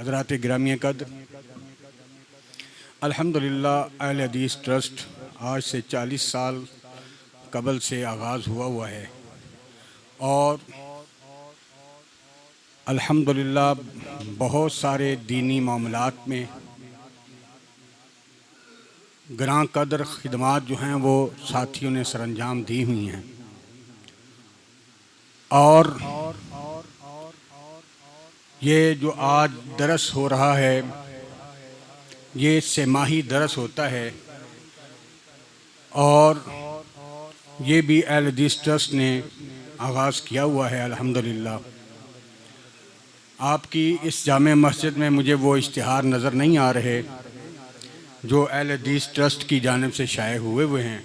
हज़रात गिरामी कद्र, अल्हम्दुलिल्लाह अहले हदीस ट्रस्ट आज से 40 साल कबल से आगाज़ हुआ है और अल्हम्दुलिल्लाह बहुत सारे दीनी मामलात में ग्रां कदर खिदमात जो हैं वो साथियों ने सरअंजाम दी हुई हैं। और ये जो आज दरस हो रहा है ये सेमाही दरस होता है और ये भी अहले हदीस ट्रस्ट ने आगाज़ किया हुआ है। अल्हम्दुलिल्लाह आपकी इस जामे मस्जिद में मुझे वो इश्तिहार नज़र नहीं आ रहे जो अहले हदीस ट्रस्ट की जानिब से शाये हुए हैं।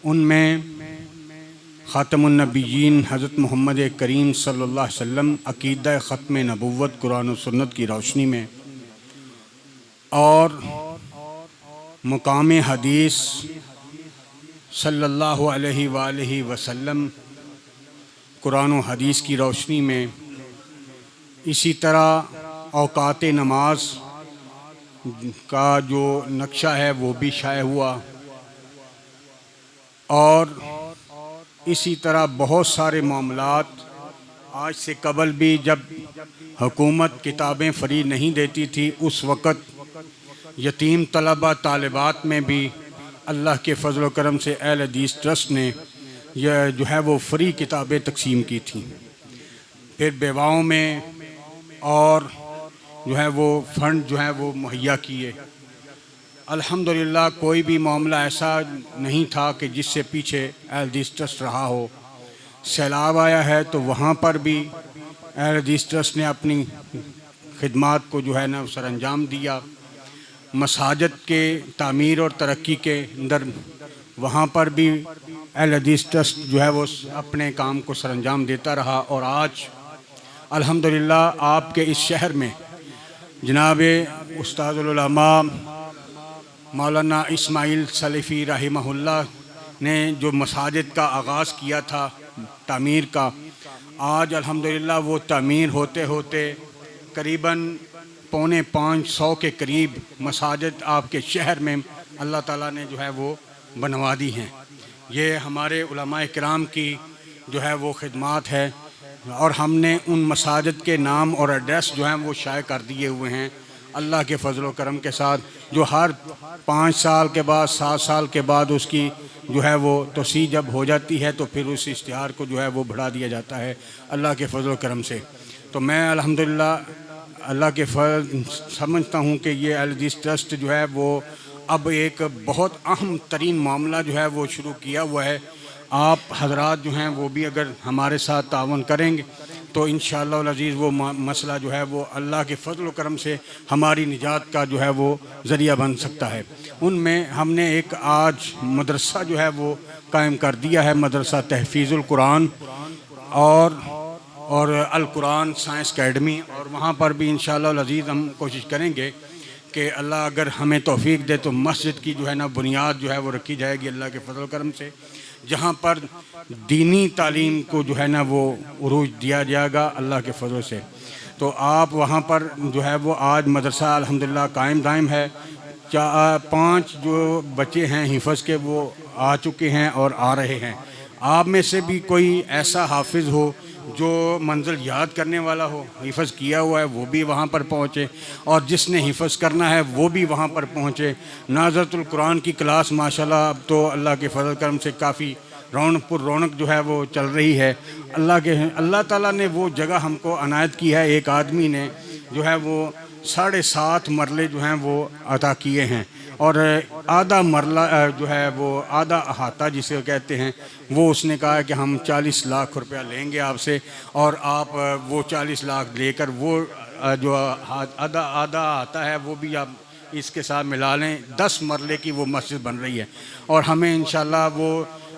उनमें ख़ातमुन नबिय्यीन हज़रत मोहम्मद करीम सल्लल्लाहु अलैहि वसल्लम अक़ीदा ख़त्म नबुव्वत कुरान और सुन्नत की रोशनी में और मुकाम हदीस सल्लल्लाहु अलैहि वसल्लम कुरान और हदीस की रोशनी में, इसी तरह औकात नमाज का जो नक्शा है वो भी शाये हुआ और इसी तरह बहुत सारे मामलात। आज से कबल भी जब हुकूमत किताबें फ्री नहीं देती थी उस वक़्त यतीम तलबा तालिबात में भी अल्लाह के फजल व करम से अहले हदीस ट्रस्ट ने यह जो है वो फ्री किताबें तकसीम की थी। फिर बेवाओं में और जो है वो फ़ंड जो है वो मुहैया किए। अल्हम्दुलिल्लाह कोई भी मामला ऐसा नहीं था कि जिससे पीछे अहले हदीस ट्रस्ट रहा हो। सैलाब आया है तो वहाँ पर भी अहले हदीस ट्रस्ट ने अपनी खिदमात को जो है ना सर अंजाम दिया। मसाजिद के तामीर और तरक्की के अंदर वहाँ पर भी अहले हदीस ट्रस्ट जो है वो अपने काम को सर अंजाम देता रहा। और आज अल्हम्दुलिल्लाह आपके इस शहर में जनाब उस्तादुल उलमा मौलाना इस्माइल सलेफ़ी रहमहुल्लाह ने जो मसाजिद का आगाज़ किया था तामीर का, आज अल्हम्दुलिल्लाह वो तामीर होते होते करीबन 450 के करीब मसाजिद आपके शहर में अल्लाह ताला ने जो है वो बनवा दी हैं। ये हमारे उलमाए किराम की जो है वो खिदमात है और हमने उन मसाजिद के नाम और एड्रेस जो हैं वो शाये कर दिए हुए हैं अल्लाह के फजल व करम के साथ। जो हर 5 साल के बाद 7 साल के बाद उसकी जो है वो तोसी जब हो जाती है तो फिर उस इश्तिहार को जो है वो बढ़ा दिया जाता है अल्लाह के फजल व करम से। तो मैं अल्हम्दुलिल्लाह अल्लाह के फजल समझता हूँ कि ये अहले हदीस ट्रस्ट जो है वो अब एक बहुत अहम तरीन मामला जो है वो शुरू किया हुआ है। आप हजरात जो हैं वो भी अगर हमारे साथ तावन करेंगे तो इंशाअल्लाह अज़ीज़ वो मसला जो है वो अल्लाह के फजल व करम से हमारी निजात का जो है वो ज़रिया बन सकता है। उनमें हमने एक आज मदरसा जो है वो कायम कर दिया है, मदरसा तहफ़ीज़ुल कुरान और अल कुरान साइंस अकेडमी। और वहाँ पर भी इंशाअल्लाह अज़ीज़ हम कोशिश करेंगे कि अल्लाह अगर हमें तौफ़ीक दे तो मस्जिद की जो है ना बुनियाद जो है वो रखी जाएगी अल्लाह के फजल व करम से, जहाँ पर दीनी तालीम को जो है ना वो उरूज दिया जाएगा अल्लाह के फजल से। तो आप वहाँ पर जो है वो आज मदरसा अल्हम्दुलिल्लाह कायम दायम है। 5 जो बच्चे हैं हिफ़्ज़ के वो आ चुके हैं और आ रहे हैं। आप में से भी कोई ऐसा हाफिज़ हो जो मंजिल याद करने वाला हो, हिफ़्ज़ किया हुआ है, वो भी वहाँ पर पहुँचे और जिसने हिफ़्ज़ करना है वो भी वहाँ पर पहुँचे। नाज़रतुल कुरान की क्लास माशाल्लाह अब तो अल्लाह के फजल करम से काफ़ी रौनक जो है वो चल रही है। अल्लाह ताला ने वो जगह हमको अनायत की है। एक आदमी ने जो है वो 7.5 मरले जो हैं वो अता किए हैं और आधा मरला जो है वो आधा अहाता जिसे कहते हैं वो उसने कहा है कि हम 40 लाख रुपया लेंगे आपसे और आप वो 40 लाख लेकर वो जो आधा आता है वो भी आप इसके साथ मिला लें। 10 मरले की वो मस्जिद बन रही है और हमें इंशाल्लाह वो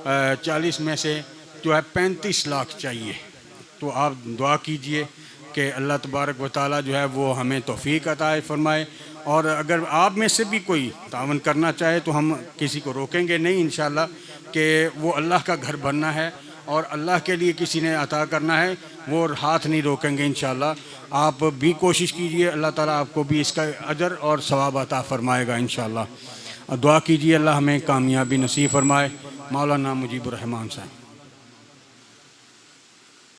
40 में से जो है 35 लाख चाहिए। तो आप दुआ कीजिए कि अल्लाह तबारक व तआला जो है वो हमें तौफ़ीक अता फ़रमाए। और अगर आप में से भी कोई तावन करना चाहे तो हम किसी को रोकेंगे नहीं इंशाअल्लाह कि वो अल्लाह का घर बनना है और अल्लाह के लिए किसी ने अता करना है वो हाथ नहीं रोकेंगे इंशाअल्लाह। आप भी कोशिश कीजिए, अल्लाह ताला आपको भी इसका अजर और सवाब अता फ़रमाएगा इंशाअल्लाह। दुआ कीजिए अल्लाह हमें कामयाबी नसीब फरमाए। मौलाना मुजीबुर रहमान साहब।